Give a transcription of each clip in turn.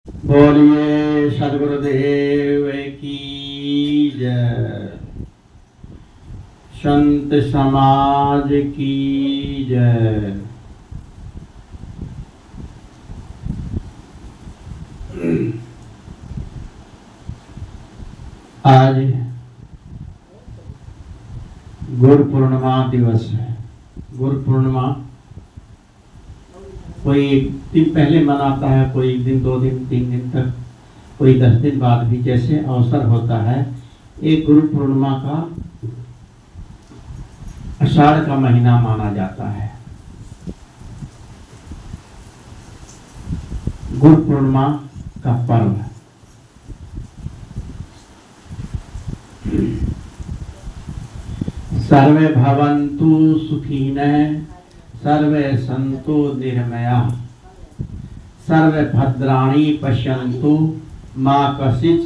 बोलिए सदगुरुदेव की जय। संत समाज की जय। आज गुरु पूर्णिमा दिवस है। गुरु पूर्णिमा कोई एक दिन पहले मनाता है, कोई एक दिन, 2 दिन, 3 दिन तक, कोई 10 दिन बाद भी, जैसे अवसर होता है। एक गुरु पूर्णिमा का आषाढ़ का महीना माना जाता है। गुरु पूर्णिमा का पर्व सर्वे भवन्तु सुखिनः, सर्वे सन्तु निर्मयाः, सर्वे भद्राणि पश्यन्तु मा कश्चित्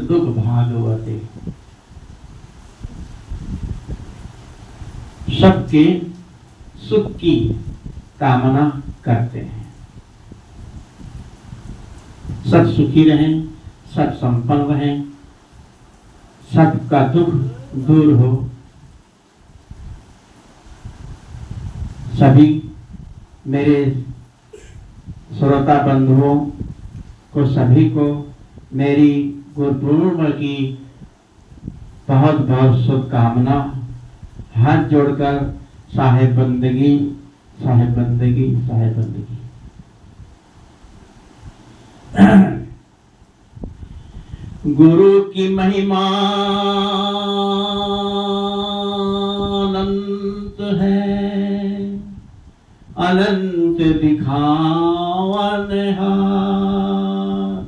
दुःख भागवते। सबके सुख की कामना करते हैं। सब सुखी रहें, सब संपन्न रहें, सबका दुख दूर हो। सभी मेरे श्रोता बंधुओं को, सभी को मेरी गुरु पूर्णिमा की बहुत बहुत शुभकामना। हाथ जोड़कर साहेब बंदगी, साहेब बंदगी, साहेब बंदगी। गुरु की महिमा अनंत है, अनंत दिखावन हार।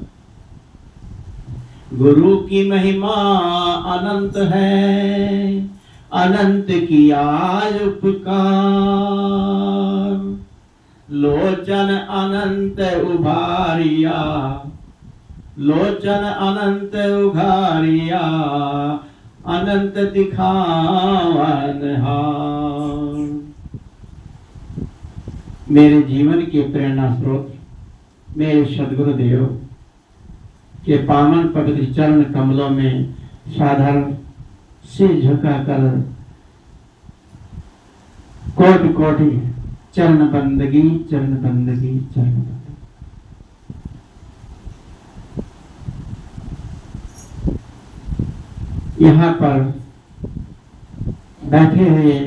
गुरु की महिमा अनंत है, अनंत किया उपकार। लोचन अनंत उभारिया, लोचन अनंत उघारिया, अनंत दिखावन हार। मेरे जीवन के प्रेरणा स्रोत मेरे सदगुरुदेव के पावन पवित्र चरण कमलों में साधारण सिर झुकाकर कोटि कोटि चरण बंदगी, चरण बंदगी, चरण बंदगी। यहाँ पर बैठे हुए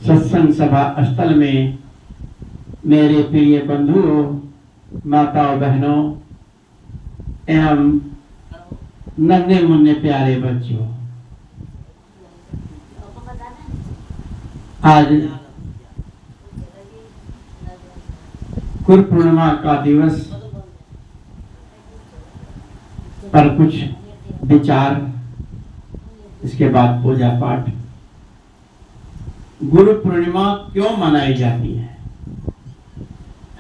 सत्संग सभा स्थल में मेरे प्रिय बंधुओं, माताओं, बहनों एवं नन्हे मुन्ने प्यारे बच्चों, आज गुरु पूर्णिमा का दिवस पर कुछ विचार, इसके बाद पूजा पाठ। गुरु पूर्णिमा क्यों मनाई जाती है?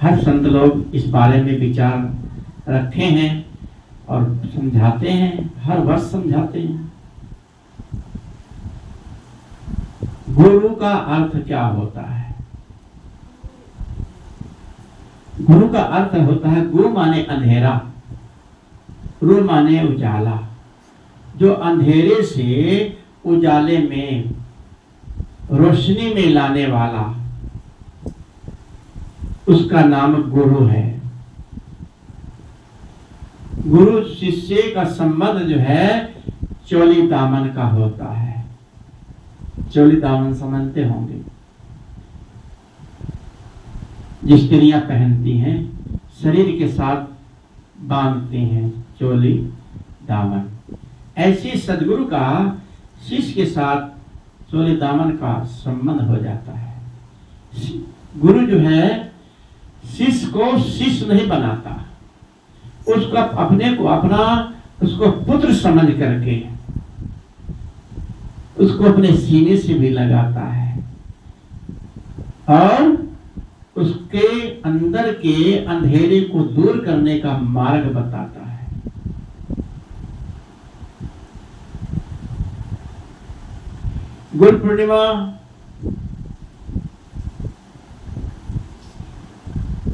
हर संत लोग इस बारे में विचार रखे हैं और समझाते हैं, हर वर्ष समझाते हैं। गुरु का अर्थ क्या होता है? गुरु का अर्थ होता है, गुरु माने अंधेरा, रू माने उजाला। जो अंधेरे से उजाले में, रोशनी में लाने वाला, उसका नाम गुरु है। गुरु शिष्य का संबंध जो है चोली दामन का होता है। चोली दामन समझते होंगे, जो स्त्रियां पहनती हैं, शरीर के साथ बांधती हैं, चोली दामन। ऐसे सदगुरु का शिष्य के साथ चोली दामन का संबंध हो जाता है। गुरु जो है शिष्य को शिष्य नहीं बनाता, उसका अपने को अपना, उसको पुत्र समझ करके उसको अपने सीने से भी लगाता है और उसके अंदर के अंधेरे को दूर करने का मार्ग बताता है। गुरु पूर्णिमा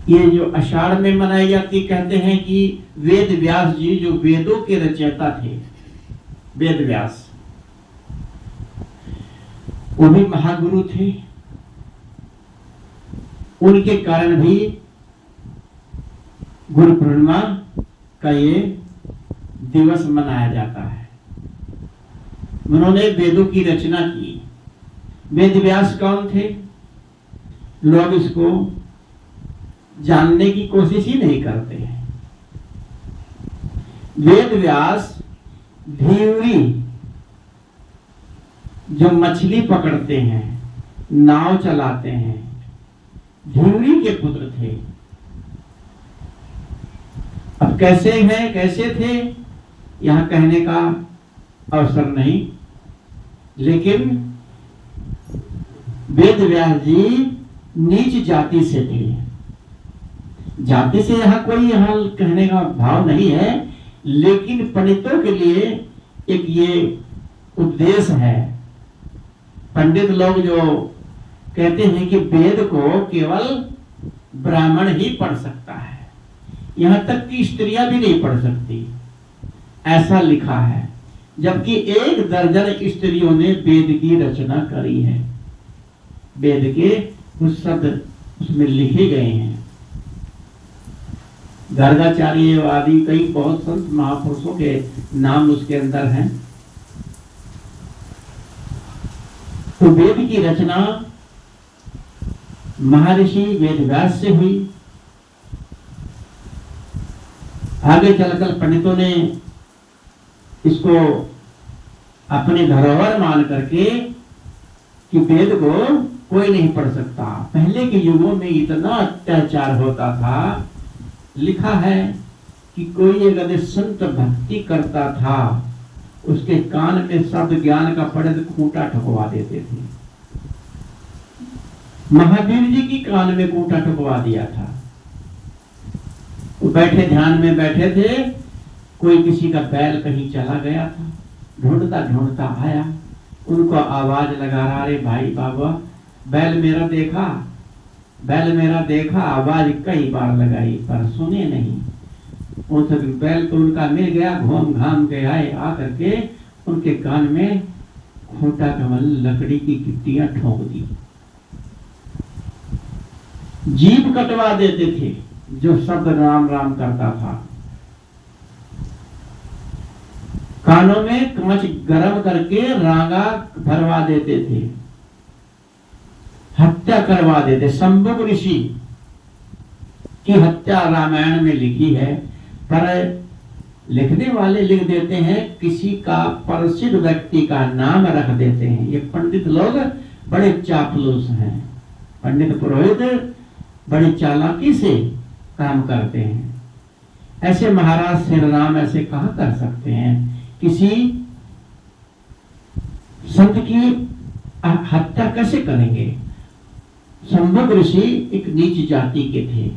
ये जो आषाढ़ में मनाई जाती, कहते हैं कि वेद व्यास जी जो वेदों के रचयिता थे, वेद व्यास, वो भी महागुरु थे। उनके कारण भी गुरु पूर्णिमा का ये दिवस मनाया जाता है। उन्होंने वेदों की रचना की। वेद व्यास कौन थे? लोग इसको जानने की कोशिश ही नहीं करते हैं। वेद व्यास धीवरी, जो मछली पकड़ते हैं, नाव चलाते हैं, धीवरी के पुत्र थे। अब कैसे हैं, कैसे थे, यहां कहने का अवसर नहीं, लेकिन वेद व्यास जी नीच जाति से थे। जाति से यहां कहने का भाव नहीं है, लेकिन पंडितों के लिए एक ये उपदेश है। पंडित लोग जो कहते हैं कि वेद को केवल ब्राह्मण ही पढ़ सकता है, यहां तक कि स्त्रियां भी नहीं पढ़ सकती, ऐसा लिखा है। जबकि 1 दर्जन स्त्रियों ने वेद की रचना करी है। वेद के कुछ शब्द उसमें लिखे गए हैं। गर्गाचार्य आदि कई बहुत संत महापुरुषों के नाम उसके अंदर हैं। तो वेद की रचना महर्षि वेद व्यास से हुई। आगे चलकर पंडितों ने इसको अपने धरोहर मान करके कि वेद को कोई नहीं पढ़ सकता। पहले के युगों में इतना अत्याचार होता था, लिखा है कि कोई अगर संत भक्ति करता था, उसके कान में शब्द ज्ञान का पड़े तो खूंटा ठुकवा देते थे। महावीर जी की कान में खूंटा ठुकवा दिया था। वो बैठे ध्यान में बैठे थे, कोई किसी का बैल कहीं चला गया था, ढूंढता ढूंढता आया, उनको आवाज लगा रहा, अरे भाई बाबा बैल मेरा देखा, बैल मेरा देखा। आवाज कई बार लगाई पर सुने नहीं। उन सब बैल तो उनका मिल गया, घूम घाम के आए, आकर के उनके कान में खूंटा कमल लकड़ी की गिट्टियां ठोक दी। जीभ कटवा देते थे जो शब्द राम राम करता था। कानों में कांच गरम करके रांगा भरवा देते थे, हत्या करवा देते। शंभुक ऋषि की हत्या रामायण में लिखी है, पर लिखने वाले लिख देते हैं किसी का प्रसिद्ध व्यक्ति का नाम रख देते हैं। ये पंडित लोग बड़े चापलूस हैं। पंडित पुरोहित बड़ी चालाकी से काम करते हैं। ऐसे महाराज श्री राम ऐसे कहा कर सकते हैं? किसी संत की हत्या कैसे करेंगे? शंभुक ऋषि एक नीच जाति के थे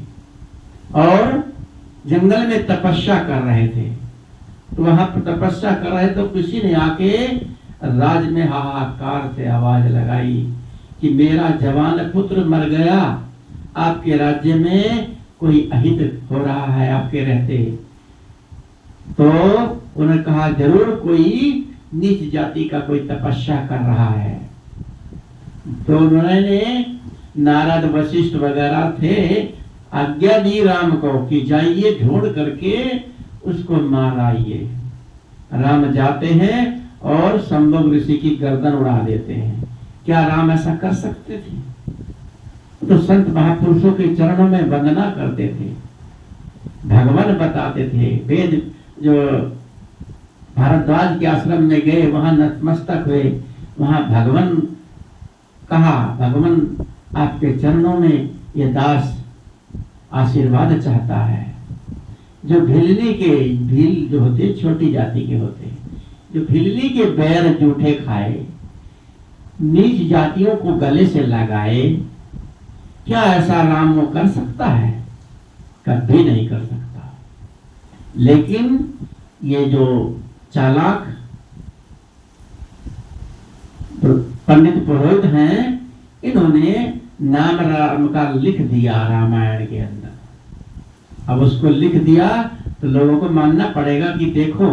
और जंगल में तपस्या कर रहे थे। तो वहां पर तपस्या कर रहे तो किसी ने आके राज में हाहाकार से आवाज लगाई कि मेरा जवान पुत्र मर गया, आपके राज्य में कोई अहित हो रहा है आपके रहते। तो उन्होंने कहा जरूर कोई नीच जाति का कोई तपस्या कर रहा है। तो उन्होंने नारद वशिष्ठ वगैरह थे, आज्ञा दी राम को कि जाइए ढूंढ करके उसको मार आइए। राम जाते हैं और शंभुक ऋषि की गर्दन उड़ा देते हैं। क्या राम ऐसा कर सकते थे? तो संत महापुरुषों के चरणों में वंदना करते थे, भगवान बताते थे। वेद जो भारद्वाज के आश्रम में गए, वहां नतमस्तक हुए, वहां भगवान कहा, भगवान आपके चरणों में ये दास आशीर्वाद चाहता है। जो भिलनी के भील जो होते छोटी जाति के होते, जो भिलनी के बैर जूठे खाए, नीच जातियों को गले से लगाए, क्या ऐसा राम वो कर सकता है? कभी नहीं कर सकता। लेकिन ये जो चालाक पंडित पुरोहित हैं, इन्होंने नाम राम का लिख दिया रामायण के अंदर। अब उसको लिख दिया तो लोगों को मानना पड़ेगा कि देखो,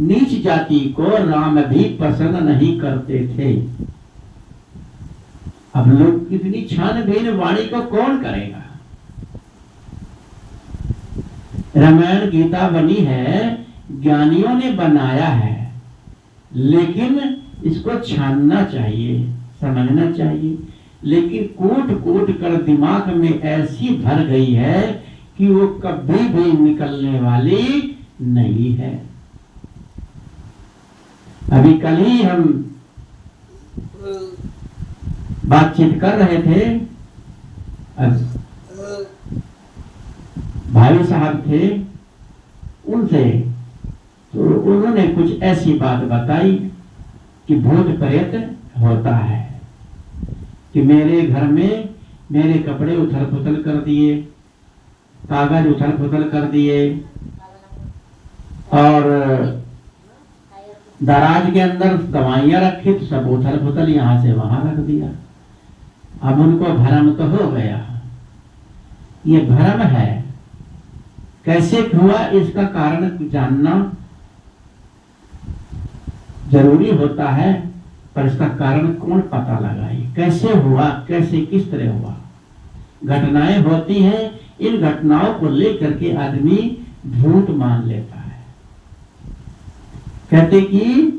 नीच जाति को राम भी पसंद नहीं करते थे। अब लोग कितनी छानबीन वाणी को कौन करेगा? रामायण गीता बनी है, ज्ञानियों ने बनाया है, लेकिन इसको छानना चाहिए, समझना चाहिए। लेकिन कूट कूट कर दिमाग में ऐसी भर गई है कि वो कभी भी निकलने वाली नहीं है। अभी कल ही हम बातचीत कर रहे थे, भाई साहब थे उनसे, तो उन्होंने कुछ ऐसी बात बताई कि भूत प्रेत होता है, कि मेरे घर में मेरे कपड़े उथल पुथल कर दिए, कागज उथल पुथल कर दिए, और दराज के अंदर दवाइयां रखी तो सब उथल पुथल यहां से वहां रख दिया। अब उनको भ्रम तो हो गया, ये भ्रम है। कैसे हुआ इसका कारण जानना जरूरी होता है, पर इसका कारण कौन पता लगाए, कैसे हुआ, कैसे किस तरह हुआ। घटनाएं होती हैं, इन घटनाओं को लेकर के आदमी भूत मान लेता है। कहते कि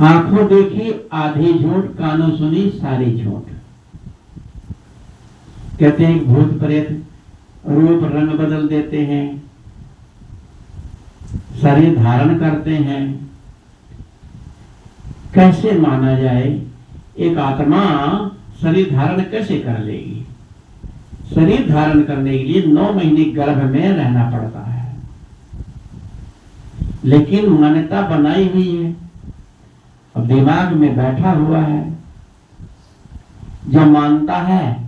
आंखों देखी आधी झूठ, कानों सुनी सारी झूठ। कहते हैं भूत प्रेत रूप रंग बदल देते हैं, शरीर धारण करते हैं। कैसे माना जाए? एक आत्मा शरीर धारण कैसे कर लेगी? शरीर धारण करने के लिए 9 महीने गर्भ में रहना पड़ता है, लेकिन मान्यता बनाई हुई है, अब दिमाग में बैठा हुआ है। जो मानता है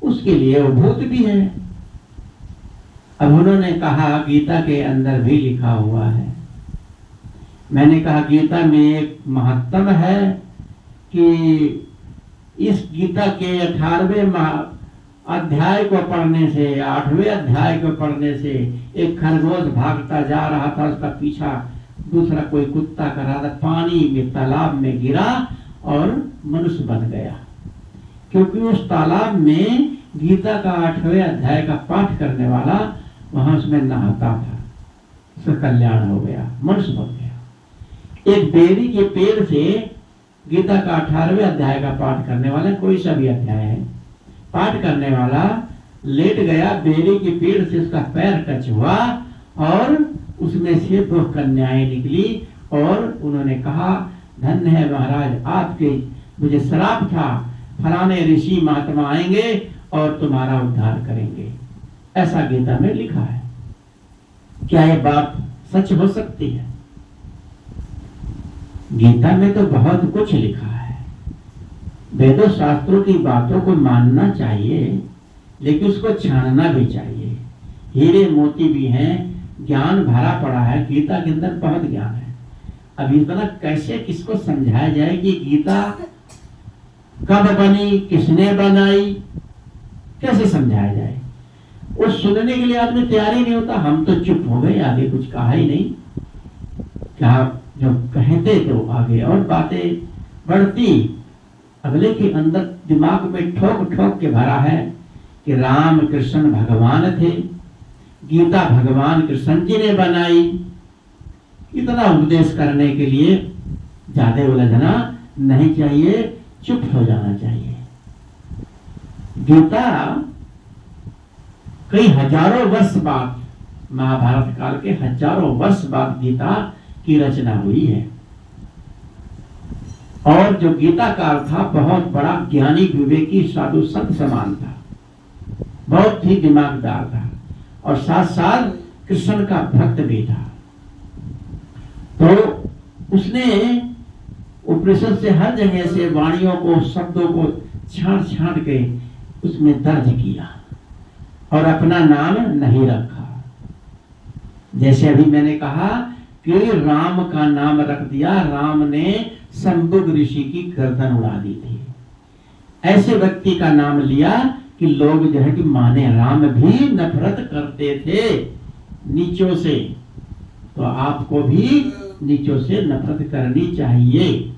उसके लिए वो भूत भी है। अब उन्होंने कहा गीता के अंदर भी लिखा हुआ है। मैंने कहा गीता में एक महत्व है कि इस गीता के 18वें अध्याय को पढ़ने से, 8वें अध्याय को पढ़ने से, एक खरगोश भागता जा रहा था, उसका पीछा दूसरा कोई कुत्ता कर रहा था, पानी में तालाब में गिरा और मनुष्य बन गया, क्योंकि उस तालाब में गीता का 8वें अध्याय का पाठ करने वाला वहां उसमें नहाता था, उसका कल्याण हो गया, मनुष्य बन गया। एक बेरी के पेड़ से गीता का 18वें अध्याय का पाठ करने वाला, कोई सा भी अध्याय है, पाठ करने वाला लेट गया, बेरी के पेड़ से उसका पैर टच हुआ और उसमें से 2 कन्याएं निकली, और उन्होंने कहा धन्य है महाराज आपके, मुझे श्राप था, फलाने ऋषि महात्मा आएंगे और तुम्हारा उद्धार करेंगे। ऐसा गीता में लिखा है। क्या ये बात सच हो सकती है? गीता में तो बहुत कुछ लिखा है। वेदों शास्त्रों की बातों को मानना चाहिए, लेकिन उसको छानना भी चाहिए। हीरे मोती भी हैं, ज्ञान भरा पड़ा है, गीता के अंदर बहुत ज्ञान है। अब इतना कैसे किसको समझाया जाए कि गीता कब बनी, किसने बनाई, कैसे समझाया जाए? वो सुनने के लिए आदमी तैयार ही नहीं होता। हम तो चुप हो गए, आगे कुछ कहा ही नहीं। क्या जो कहते तो आगे और बातें बढ़ती, अगले के अंदर दिमाग में ठोक ठोक के भरा है कि राम कृष्ण भगवान थे, गीता भगवान कृष्ण जी ने बनाई। इतना उपदेश करने के लिए ज्यादा उलझना नहीं चाहिए, चुप हो जाना चाहिए। गीता कई हजारों वर्ष बाद, महाभारत काल के हजारों वर्ष बाद गीता की रचना हुई है। और जो गीताकार था बहुत बड़ा ज्ञानी विवेकी साधु संत समान था, बहुत ही दिमागदार था, और साथ साथ कृष्ण का भक्त भी था। तो उसने उपनिषद से हर जगह से वाणियों को, शब्दों को छांट छांट के उसमें दर्ज किया और अपना नाम नहीं रखा। जैसे अभी मैंने कहा कि राम का नाम रख दिया, राम ने शंभुक ऋषि की गर्दन उड़ा दी थी। ऐसे व्यक्ति का नाम लिया कि लोग जो है कि माने राम भी नफरत करते थे नीचों से, तो आपको भी नीचों से नफरत करनी चाहिए,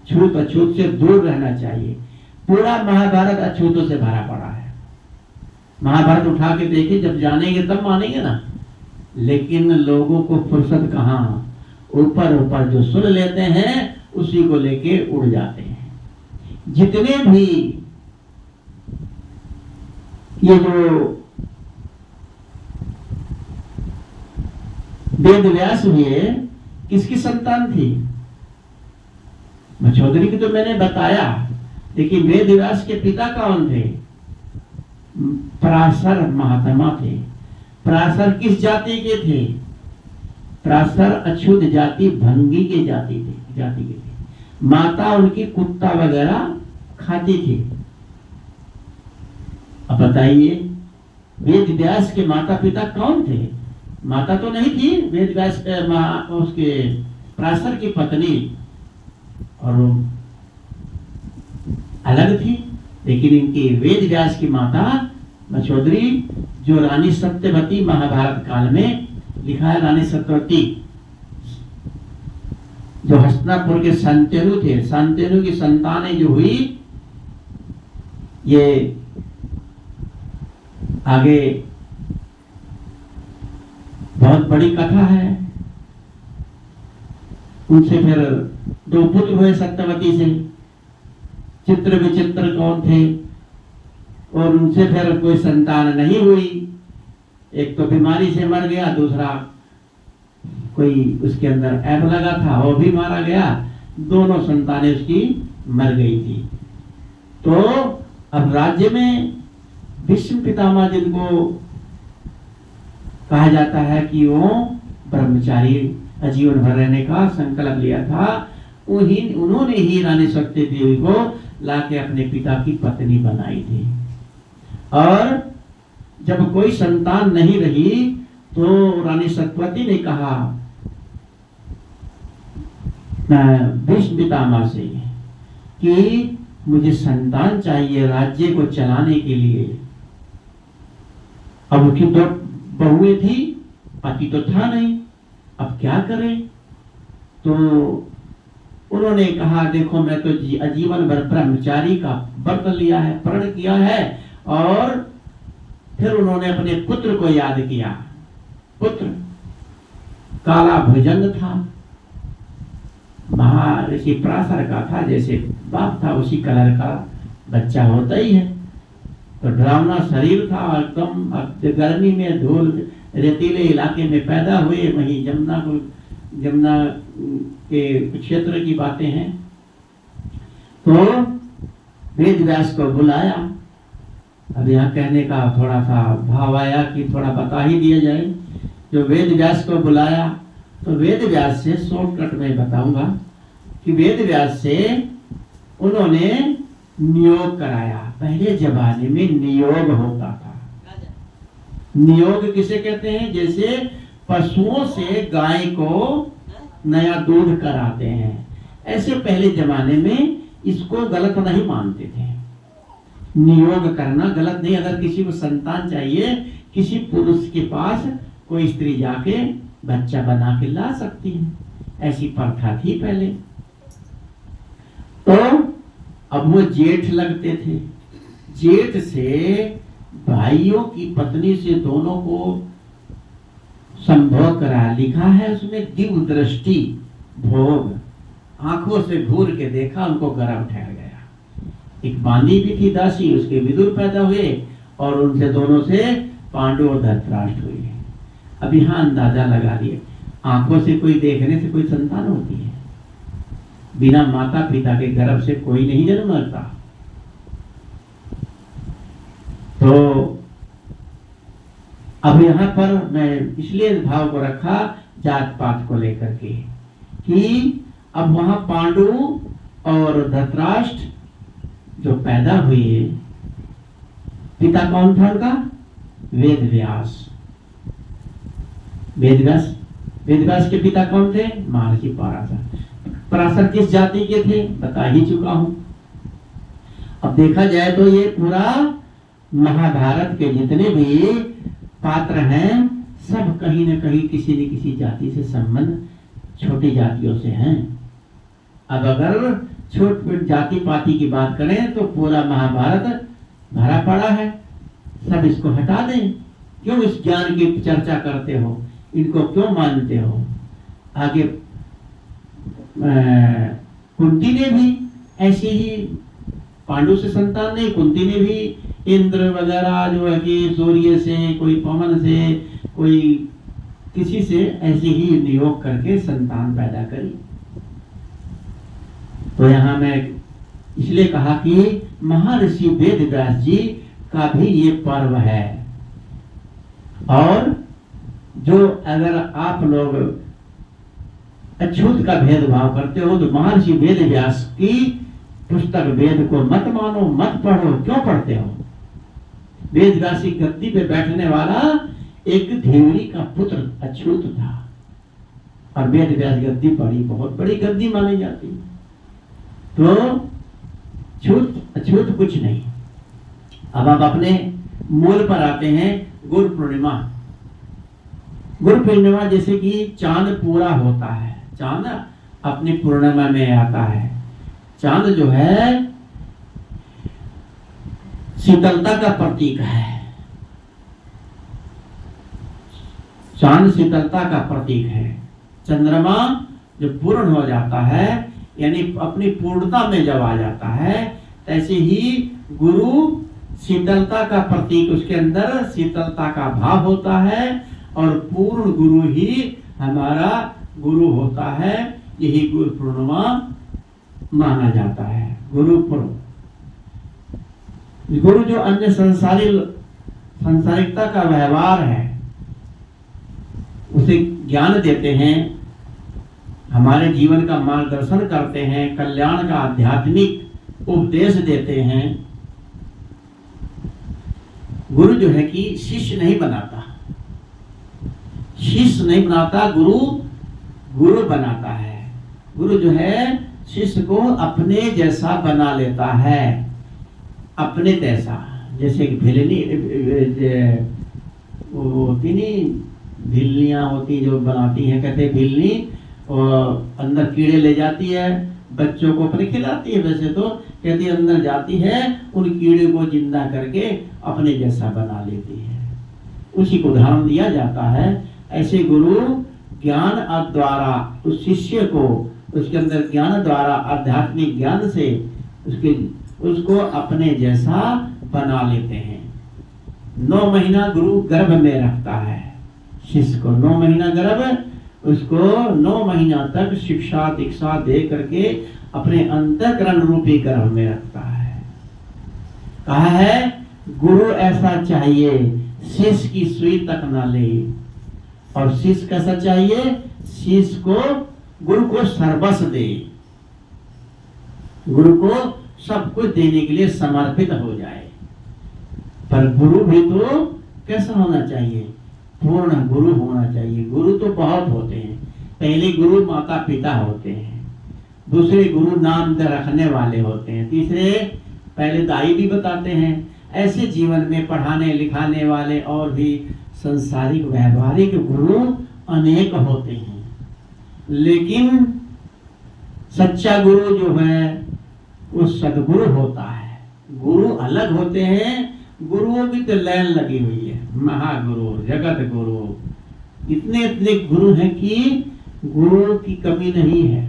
छूत अछूत से दूर रहना चाहिए। पूरा महाभारत अछूतों से भरा पड़ा है। महाभारत उठा के देखिए, जब जानेंगे तब मानेंगे ना, लेकिन लोगों को फुर्सत कहाँ, ऊपर ऊपर जो सुन लेते हैं उसी को लेके उड़ जाते हैं। जितने भी ये जो वेद व्यास हुए, किसकी संतान थी? मछोदरी की तो मैंने बताया, लेकिन वेद व्यास के पिता कौन थे? पराशर महात्मा थे। पराशर किस जाति के थे? पराशर अछूत जाति भंगी के जाति के थे। माता उनकी कुत्ता वगैरह खाती थी। अब बताइए, वेद व्यास के माता पिता कौन थे? माता तो नहीं थी वेद व्यास उसके पराशर की पत्नी, और अलग थी, लेकिन इनकी वेद व्यास की माता मछोदरी, जो रानी सत्यवती, महाभारत काल में लिखा है रानी सत्यवती, जो हस्तिनापुर के शांतनु थे, शांतनु की संतानें जो हुई, ये आगे बहुत बड़ी कथा है। उनसे फिर 2 पुत्र हुए सत्यवती से, चित्र विचित्र कौन थे, और उनसे फिर कोई संतान नहीं हुई। एक तो बीमारी से मर गया, दूसरा कोई उसके अंदर ऐब लगा था, वो भी मारा गया। दोनों संतानें उसकी मर गई थी। तो अब राज्य में भीष्म पितामह, जिनको कहा जाता है कि वो ब्रह्मचारी आजीवन भर रहने का संकल्प लिया था, उन्होंने ही रानी सत्य देवी को लाके अपने पिता की पत्नी बनाई थी। और जब कोई संतान नहीं रही तो रानी सत्यवती ने कहा भीष्म पितामह से कि मुझे संतान चाहिए राज्य को चलाने के लिए। अब उनकी 2 बहुएं थी, पति तो था नहीं, अब क्या करें? तो उन्होंने कहा, देखो मैं तो आजीवन भर ब्रह्मचारी का व्रत लिया है, प्रण किया है। और फिर उन्होंने अपने पुत्र को याद किया। पुत्र काला भुजंग था, महर्षि पराशर का था, जैसे बाप था उसी कलर का बच्चा होता ही है। तो डरावना शरीर था एकदम, गर्मी में धूल रेतीले इलाके में पैदा हुए, वहीं जमुना के क्षेत्र की बातें हैं। तो वेद व्यास को बुलाया। अब यहाँ कहने का थोड़ा सा भाव आया कि थोड़ा बता ही दिया जाए। जो वेद व्यास को बुलाया, तो वेद व्यास से शॉर्टकट में बताऊंगा कि वेद व्यास से उन्होंने नियोग कराया। पहले जमाने में नियोग होता था। नियोग किसे कहते हैं? जैसे पशुओं से गाय को नया दूध कराते हैं, ऐसे पहले जमाने में इसको गलत नहीं मानते थे। नियोग करना गलत नहीं। अगर किसी को संतान चाहिए, किसी पुरुष के पास कोई स्त्री जाके बच्चा बना के ला सकती है, ऐसी प्रथा थी पहले। तो अब वो जेठ लगते थे, जेठ से भाइयों की पत्नी से दोनों को संभोग करा। लिखा है उसमें दिव्य दृष्टि भोग, आंखों से घूर के देखा, उनको गर्भ ठहर गया। एक बांदी भी थी दासी, उसके विदुर पैदा हुए, और उनसे दोनों से पांडु और धृतराष्ट्र हुए। अब यहाँ अंदाजा लगा दिए, आंखों से कोई देखने से कोई संतान होती है? बिना माता पिता के गर्भ से कोई नहीं जन्म लेता। तो अब यहाँ पर मैं इसलिए भाव को रखा जात पात को लेकर के कि अब वहां पांडु और धृतराष्ट्र जो पैदा हुए, पिता कौन था उनका? वेद व्यास। वेद व्यास के पिता कौन थे? महर्षि पराशर। पराशर किस जाति के थे? बता ही चुका हूं। अब देखा जाए तो ये पूरा महाभारत के जितने भी पात्र हैं सब कहीं न कहीं किसी न किसी जाति से संबंध छोटी जातियों से हैं। अब अगर छोट जाति पाति की बात करें तो पूरा महाभारत भरा पड़ा है। सब इसको हटा दें। क्यों इस ज्ञान की चर्चा करते हो, इनको क्यों मानते हो? आगे कुंती ने भी ऐसी ही पांडु से संतान नहीं, कुंती ने भी इंद्र वगैरह जो है कि सूर्य से, कोई पवन से, कोई किसी से ऐसे ही नियोग करके संतान पैदा करी। तो यहाँ मैं इसलिए कहा कि महर्षि वेद व्यास जी का भी ये पर्व है। और जो अगर आप लोग अछूत का भेदभाव करते हो तो महर्षि वेद व्यास की पुस्तक वेद को मत मानो, मत पढ़ो। क्यों पढ़ते हो? वेद व्यास की गद्दी पे बैठने वाला एक धीवरी का पुत्र अछूत था और वेद व्यास गद्दी बड़ी बहुत बड़ी गद्दी मानी जाती है। तो अछूत कुछ नहीं। अब आप अपने मूल पर आते हैं। गुरु पूर्णिमा। गुरु पूर्णिमा जैसे कि चांद पूरा होता है, चांद अपनी पूर्णिमा में आता है। चांद जो है शीतलता का प्रतीक है। चांद शीतलता का प्रतीक है। चंद्रमा जो पूर्ण हो जाता है यानी अपनी पूर्णता में जब आ जाता है, तैसे ही गुरु शीतलता का प्रतीक, उसके अंदर शीतलता का भाव होता है और पूर्ण गुरु ही हमारा गुरु होता है। यही गुरु पूर्णिमा माना जाता है। गुरु जो अन्य सांसारिकता का व्यवहार है उसे ज्ञान देते हैं, हमारे जीवन का मार्गदर्शन करते हैं, कल्याण का आध्यात्मिक उपदेश देते हैं। गुरु जो है कि शिष्य नहीं बनाता, शिष्य नहीं बनाता, गुरु बनाता है। गुरु जो है शिष्य को अपने जैसा बना लेता है, अपने जैसा। जैसे भिलनी होती नहीं, भिलनियाँ होती जो बनाती हैं, कहते हैं भिलनी, और अंदर कीड़े ले जाती है, बच्चों को अपने खिलाती है। वैसे तो कहती है अंदर जाती है, उन कीड़े को जिंदा करके अपने जैसा बना लेती है। उसी को उदाहरण दिया जाता है। ऐसे गुरु ज्ञान द्वारा उस शिष्य को, उसके अंदर ज्ञान द्वारा, आध्यात्मिक ज्ञान से उसको अपने जैसा बना लेते हैं। 9 महीना गुरु गर्भ में रखता है शिष्य को। 9 महीना गर्भ, उसको 9 महीना तक शिक्षा दीक्षा दे करके अपने अंतःकरण रूपी गर्भ में रखता है। कहा है गुरु ऐसा चाहिए शिष्य की सुई तक न ले। और शिष्य कैसा चाहिए? शिष्य को, गुरु को सर्वस्व दे, गुरु को सब कुछ देने के लिए समर्पित हो जाए। पर गुरु भी तो कैसा होना चाहिए? पूर्ण गुरु होना चाहिए। गुरु तो बहुत होते हैं। पहले गुरु माता पिता होते हैं, दूसरे गुरु नाम रखने वाले होते हैं, तीसरे पहले दाई भी बताते हैं। ऐसे जीवन में पढ़ाने लिखाने वाले और भी संसारिक व्यवहारिक गुरु अनेक होते हैं। लेकिन सच्चा गुरु जो है वो सदगुरु होता है। गुरु अलग होते हैं, गुरुओं की तो लाइन लगी हुई है। महागुरु, जगत गुरु, इतने इतने गुरु हैं कि गुरु की कमी नहीं है।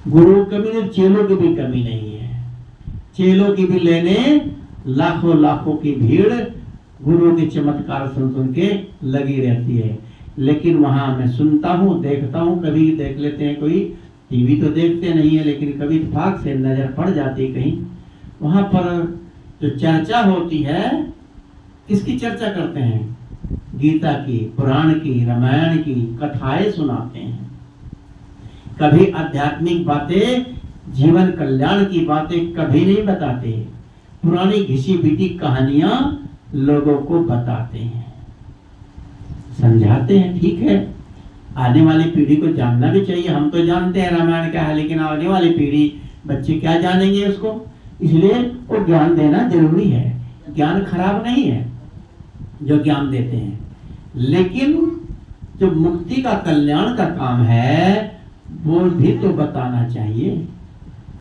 गुरु कमी नहीं, चेलों की भी कमी नहीं है। चेलों की भी लेने लाखों लाखों की भीड़ गुरु के चमत्कार सुन के लगी रहती है। लेकिन वहां मैं सुनता हूँ, देखता हूँ, कभी देख लेते हैं, कोई टीवी तो देखते नहीं है, लेकिन कभी इत्तेफाक से नजर पड़ जाती है कहीं, वहां पर जो चर्चा होती है, किसकी चर्चा करते हैं? गीता की, पुराण की, रामायण की कथाएं सुनाते हैं। कभी आध्यात्मिक बातें, जीवन कल्याण की बातें कभी नहीं बताते। पुरानी घिसी पिटी कहानियां लोगों को बताते हैं, समझाते हैं। ठीक है, आने वाली पीढ़ी को जानना भी चाहिए। हम तो जानते हैं रामायण क्या है, लेकिन आने वाली पीढ़ी बच्चे क्या जानेंगे उसको, इसलिए वो ज्ञान देना जरूरी है। ज्ञान खराब नहीं है जो ज्ञान देते हैं, लेकिन जो मुक्ति का कल्याण का काम है वो भी तो बताना चाहिए।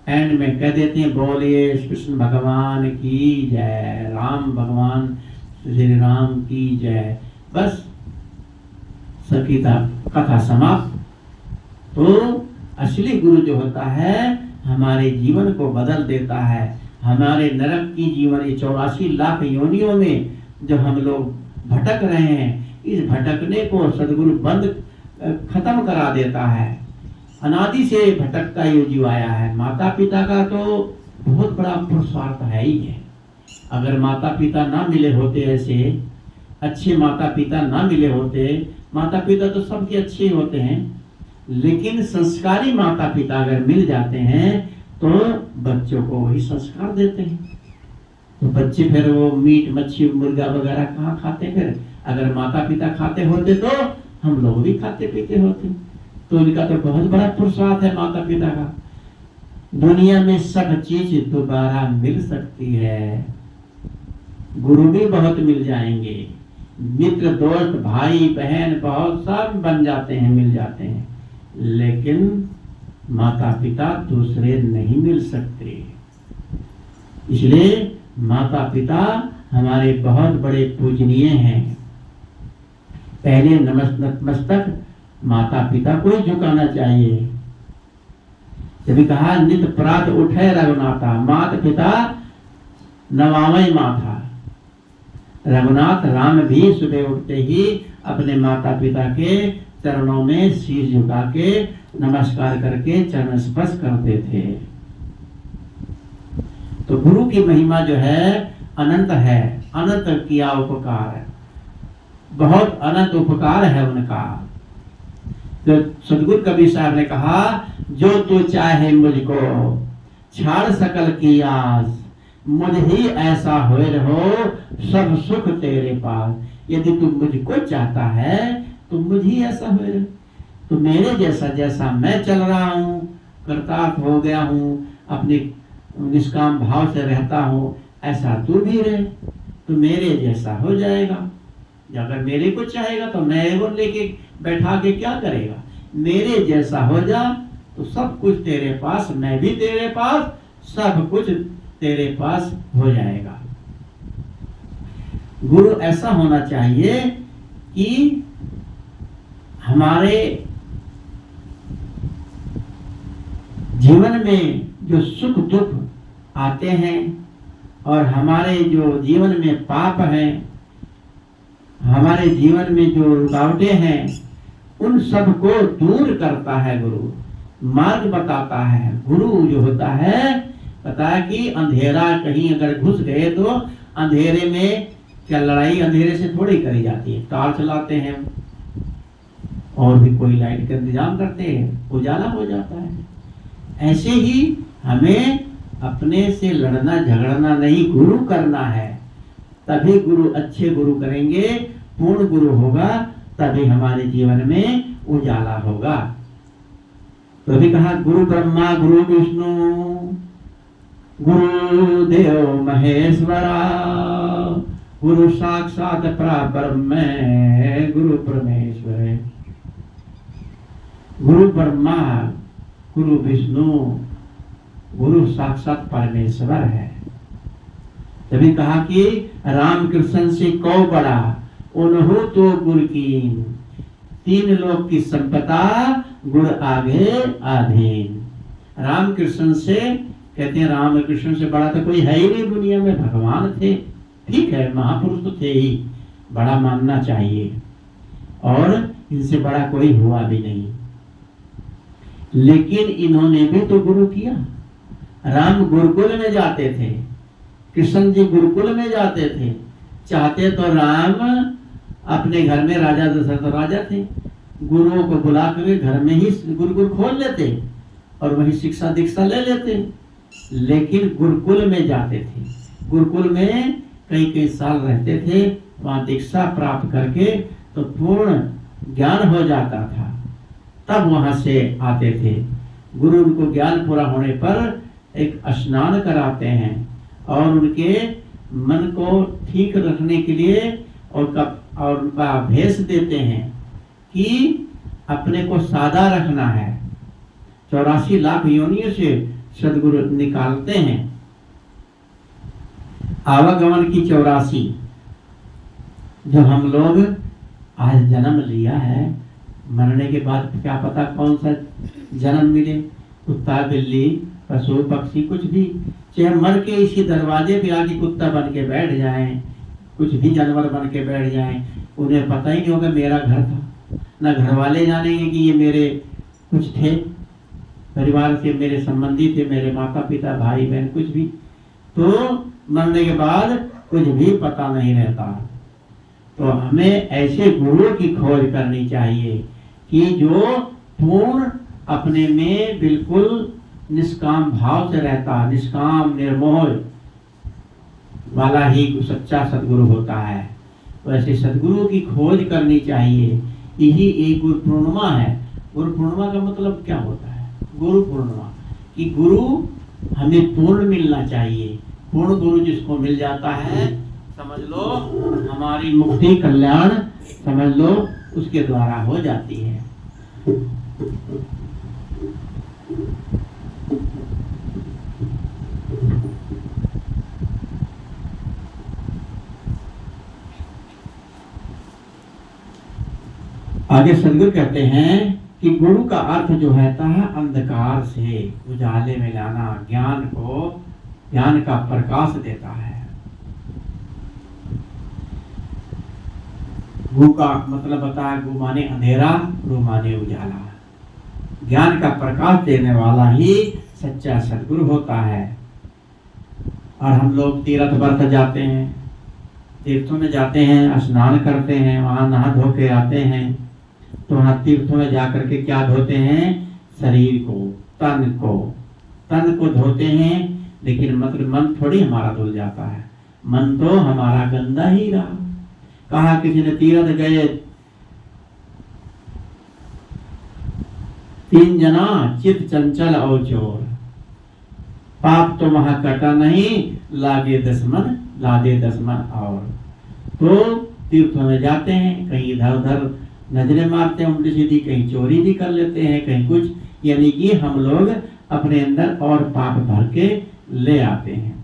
एंड में कह देते हैं बोलिए कृष्ण भगवान की जय, राम भगवान श्री राम की जय, बस सबकी कथा समाप्त। तो असली गुरु जो होता है हमारे जीवन को बदल देता है। हमारे नरक की जीवन, ये 84 लाख योनियों में जो हम लोग भटक रहे हैं, इस भटकने को सदगुरु बंद खत्म करा देता है। अनादि से भटकता ये जीव आया है। माता पिता का तो बहुत बड़ा पुरुषार्थ है ही है। अगर माता पिता ना मिले होते, ऐसे अच्छे माता पिता ना मिले होते, माता पिता तो सबके अच्छे होते हैं, लेकिन संस्कारी माता पिता अगर मिल जाते हैं तो बच्चों को वही संस्कार देते हैं। तो बच्चे फिर वो मीट मच्छी मुर्गा वगैरह कहाँ खाते? फिर अगर माता पिता खाते होते तो हम लोग भी खाते पीते होते। तो इनका तो बहुत बड़ा पुरुषार्थ है माता पिता का। दुनिया में सब चीज दोबारा मिल सकती है, गुरु भी बहुत मिल जाएंगे, मित्र दोस्त भाई बहन बहुत सब बन जाते हैं, मिल जाते हैं, लेकिन माता पिता दूसरे नहीं मिल सकते। इसलिए माता पिता हमारे बहुत बड़े पूजनीय हैं। पहले नतमस्तक माता पिता को ही झुकाना चाहिए। जब कहा नित प्रात उठे रघुनाथा, माता पिता नवामय माथा। रघुनाथ राम भी सुबह उठते ही अपने माता पिता के चरणों में शीश झुका के नमस्कार करके चरण स्पर्श करते थे। तो गुरु की महिमा जो है अनंत है, अनंत किया उपकार, बहुत अनंत उपकार है उनका। तो सदगुरु कबीर साहब ने कहा जो तू चाहे मुझको छाड़ सकल की आस, मुझ ही ऐसा होए रहो सब सुख तेरे पास। यदि तू मुझको चाहता है तो मुझ ही ऐसा होए रहो। तो मेरे जैसा जैसा मैं चल रहा हूँ, कृतार्थ हो गया हूँ, अपने निष्काम भाव से रहता हूँ, ऐसा तू भी रहे तो मेरे जैसा हो जाएगा। अगर मेरे को चाहेगा तो मैं वो लेके बैठा के क्या करेगा? मेरे जैसा हो जा तो सब कुछ तेरे पास, मैं भी तेरे पास, सब कुछ तेरे पास हो जाएगा। गुरु ऐसा होना चाहिए कि हमारे जीवन में जो सुख दुख आते हैं और हमारे जो जीवन में पाप हैं, हमारे जीवन में जो रुकावटें हैं, उन सब को दूर करता है गुरु, मार्ग बताता है। गुरु जो होता है पता है कि अंधेरा कहीं अगर घुस गए तो अंधेरे में क्या लड़ाई अंधेरे से थोड़ी करी जाती है, तार चलाते हैं और भी कोई लाइट का इंतजाम करते हैं, उजाला हो जाता है। ऐसे ही हमें अपने से लड़ना झगड़ना नहीं, गुरु करना है। तभी गुरु अच्छे गुरु करेंगे, पूर्ण गुरु होगा, तभी हमारे जीवन में उजाला होगा। तो अभी कहा गुरु ब्रह्मा गुरु विष्णु गुरु देव महेश्वरा, गुरु साक्षात परब्रह्म गुरु परमेश्वर। गुरु ब्रह्मा गुरु विष्णु गुरु साक्षात परमेश्वर है। तभी कहा कि राम कृष्ण से कौ बड़ा उन्हों तो गुरु की, तीन लोक की संपदा गुरु आगे आधीन। राम कृष्ण से कहते हैं, राम कृष्ण से बड़ा तो कोई है ही नहीं दुनिया में, भगवान थे, ठीक है महापुरुष तो थे ही, बड़ा मानना चाहिए, और इनसे बड़ा कोई हुआ भी नहीं। लेकिन इन्होंने भी तो गुरु किया। राम गुरुकुल में जाते थे, कृष्ण जी गुरुकुल में जाते थे। चाहते तो राम अपने घर में, राजा दशरथ राजा थे, गुरुओं को बुला कर घर में ही गुरुकुल खोल लेते और वही शिक्षा दीक्षा ले लेते। लेकिन गुरुकुल में जाते थे, गुरुकुल में कई कई साल रहते थे, वहां दीक्षा प्राप्त करके तो पूर्ण ज्ञान हो जाता था, तब वहां से आते थे। गुरु उनको ज्ञान पूरा होने पर एक स्नान कराते हैं और उनके मन को ठीक रखने के लिए और उनका भेष देते हैं कि अपने को सादा रखना है। 84 लाख योनियों से सदगुरु निकालते हैं। आवागमन की 84, जो हम लोग आज जन्म लिया है, मरने के बाद क्या पता कौन सा जन्म मिले, कुत्ता बिल्ली पशु पक्षी कुछ भी, चाहे मर के इसी दरवाजे पे आके कुत्ता बन के बैठ जाएं, कुछ भी जानवर बन के बैठ जाएं, उन्हें पता ही नहीं होगा मेरा घर था, ना घर वाले जानेंगे कि ये मेरे कुछ थे, परिवार से मेरे संबंधी थे, मेरे माता पिता भाई बहन कुछ भी। तो मरने के बाद कुछ भी पता नहीं रहता। तो हमें ऐसे गुरु की खोज करनी चाहिए कि जो पूर्ण अपने में बिल्कुल निष्काम भाव से रहता, निष्काम निर्मोह वाला ही सच्चा सदगुरु होता है। तो ऐसे सदगुरु की खोज करनी चाहिए। यही एक गुरु पूर्णिमा है। गुरु पूर्णिमा का मतलब क्या होता है? गुरु पूर्णिमा कि गुरु हमें पूर्ण मिलना चाहिए। पूर्ण गुरु जिसको मिल जाता है, समझ लो हमारी मुक्ति कल्याण समझ लो उसके द्वारा हो जाती है। आगे सदगुरु कहते हैं कि गुरु का अर्थ जो है अंधकार से उजाले में लाना, ज्ञान का प्रकाश देता है। गु का मतलब बताया, गु माने अंधेरा, रु माने उजाला। ज्ञान का प्रकाश देने वाला ही सच्चा सदगुरु होता है। और हम लोग तीर्थ वर्थ जाते हैं, तीर्थों में जाते हैं, स्नान करते हैं, वहां नहा धो के आते हैं। तो वहां तीर्थों में जाकर के क्या धोते हैं? शरीर को, तन को धोते हैं। लेकिन मतलब मन थोड़ी हमारा धुल जाता है, मन तो हमारा गंदा ही रहा। कहा किसी ने तीर्थ गए 3 जना, चित चंचल और चोर, पाप तो वहां कटा नहीं, लादे 10 मन और। तो तीर्थों में जाते हैं, कहीं इधर उधर नजरें मारते हैं उल्टी सीधी, कहीं चोरी भी कर लेते हैं, कहीं कुछ, यानी कि हम लोग अपने अंदर और पाप भर के ले आते हैं।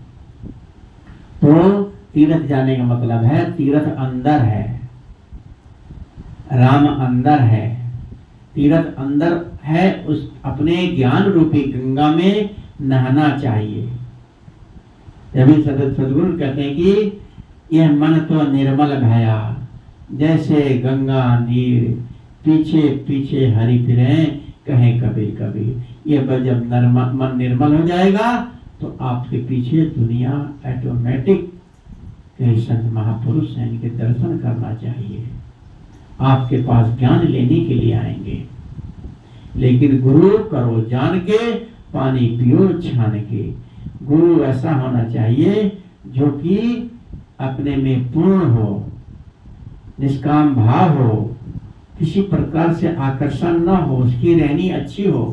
तो तीर्थ जाने का मतलब है, तीर्थ अंदर है, राम अंदर है, तीर्थ अंदर है। उस अपने ज्ञान रूपी गंगा में नहाना चाहिए। तभी सदगुरु कहते हैं कि यह मन तो निर्मल भया, जैसे गंगा नीर, पीछे पीछे हरि फिरे, कहे कबीर कबीर। ये जब मन निर्मल हो जाएगा तो आपके पीछे दुनिया ऑटोमेटिक, कई संत महापुरुष हैं, इनके दर्शन करना चाहिए, आपके पास ज्ञान लेने के लिए आएंगे। लेकिन गुरु करो जान के, पानी पियो छान के। गुरु ऐसा होना चाहिए जो कि अपने में पूर्ण हो, निष्काम भाव हो, किसी प्रकार से आकर्षण न हो, उसकी रहनी अच्छी हो,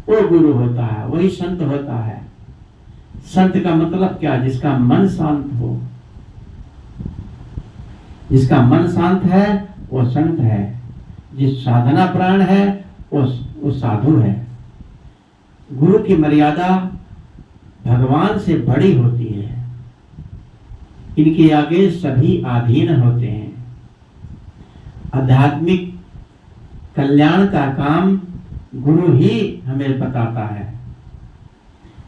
वो गुरु होता है, वही संत होता है। संत का मतलब क्या? जिसका मन शांत हो। जिसका मन शांत है वो संत है। जिस साधना प्राण है वो साधु है। गुरु की मर्यादा भगवान से बड़ी होती है। इनके आगे सभी अधीन होते हैं। आध्यात्मिक कल्याण का काम गुरु ही हमें बताता है।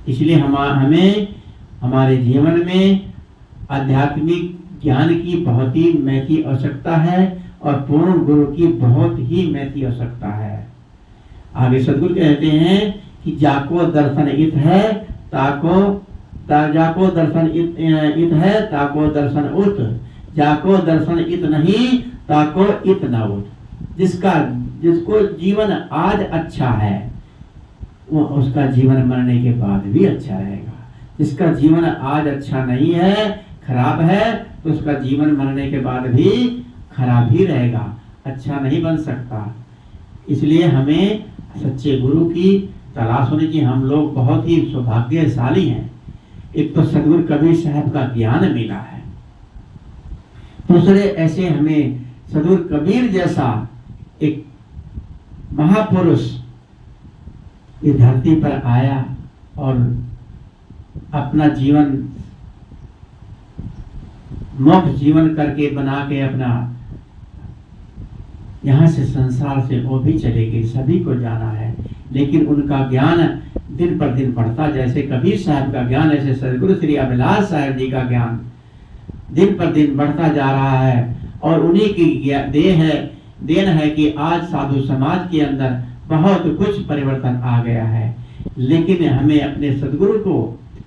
इसलिए हमें हमारे जीवन में आध्यात्मिक ज्ञान की बहुत ही महती आवश्यकता है और पूर्ण गुरु की बहुत ही महती आवश्यकता है। आगे सदगुरु कहते हैं कि जाको दर्शन इत है जाको दर्शन इत है ताको दर्शन उत, जाको दर्शन इत नहीं ताको इत न उत। जिसको जीवन आज अच्छा है वो उसका जीवन मरने के बाद भी अच्छा रहेगा। जिसका जीवन आज अच्छा नहीं है, खराब है, तो उसका जीवन मरने के बाद भी खराब ही रहेगा, अच्छा नहीं बन सकता। इसलिए हमें सच्चे गुरु की तलाश होनी चाहिए। हम लोग बहुत ही सौभाग्यशाली हैं। एक तो सदगुरु कबीर साहब का ज्ञान मिला है, दूसरे ऐसे हमें सदगुरु कबीर जैसा एक महापुरुष इस धरती पर आया और अपना जीवन मोक्ष जीवन करके बना के अपना यहाँ से संसार से वो भी चले गए, सभी को जाना है। लेकिन उनका ज्ञान दिन पर दिन बढ़ता, जैसे कबीर साहब का ज्ञान, ऐसे सदगुरु श्री अभिलाष साहब जी का ज्ञान दिन पर दिन बढ़ता जा रहा है। और उन्हीं की देन है कि आज साधु समाज के अंदर बहुत कुछ परिवर्तन आ गया है। लेकिन हमें अपने सदगुरु को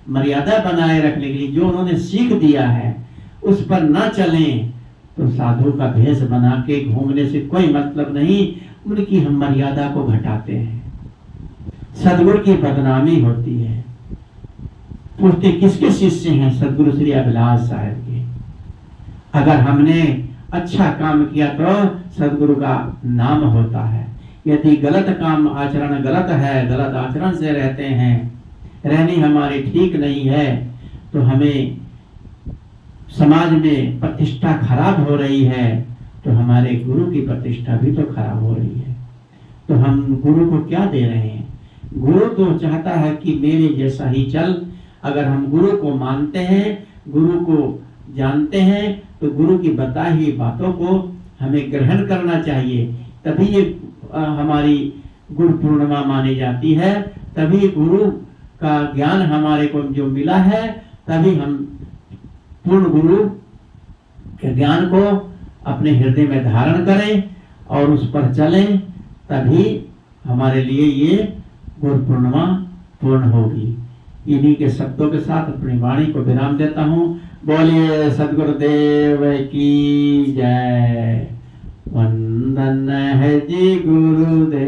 मर्यादा बनाए रखने के लिए जो उन्होंने सीख दिया है उस पर न चलें तो साधु का भेष बना के घूमने से कोई मतलब नहीं। उनकी हम मर्यादा को घटाते हैं, सदगुरु की बदनामी होती है। पूछते किसके शिष्य हैं? सदगुरु श्री अभिलाष साहब के। अगर हमने अच्छा काम किया तो सदगुरु का नाम होता है। यदि गलत काम आचरण गलत है, गलत आचरण से रहते हैं, रहनी हमारी ठीक नहीं है, तो हमें समाज में प्रतिष्ठा खराब हो रही है, तो हमारे गुरु की प्रतिष्ठा भी तो खराब हो रही है। तो हम गुरु को क्या दे रहे हैं? गुरु तो चाहता है कि मेरे जैसा ही चल। अगर हम गुरु को मानते हैं, गुरु को जानते हैं, तो गुरु की बताई हुई बातों को हमें ग्रहण करना चाहिए। तभी ये हमारी गुरु पूर्णिमा मानी जाती है, तभी गुरु का ज्ञान हमारे को जो मिला है, तभी हम पूर्ण गुरु के ज्ञान को अपने हृदय में धारण करें और उस पर चलें, तभी हमारे लिए ये गुरु पूर्णिमा पूर्ण होगी। इन्हीं के शब्दों के साथ अपनी वाणी को विराम देता हूँ। बोलिए सद्गुरुदेव की जय। वंदन है जी गुरुदेव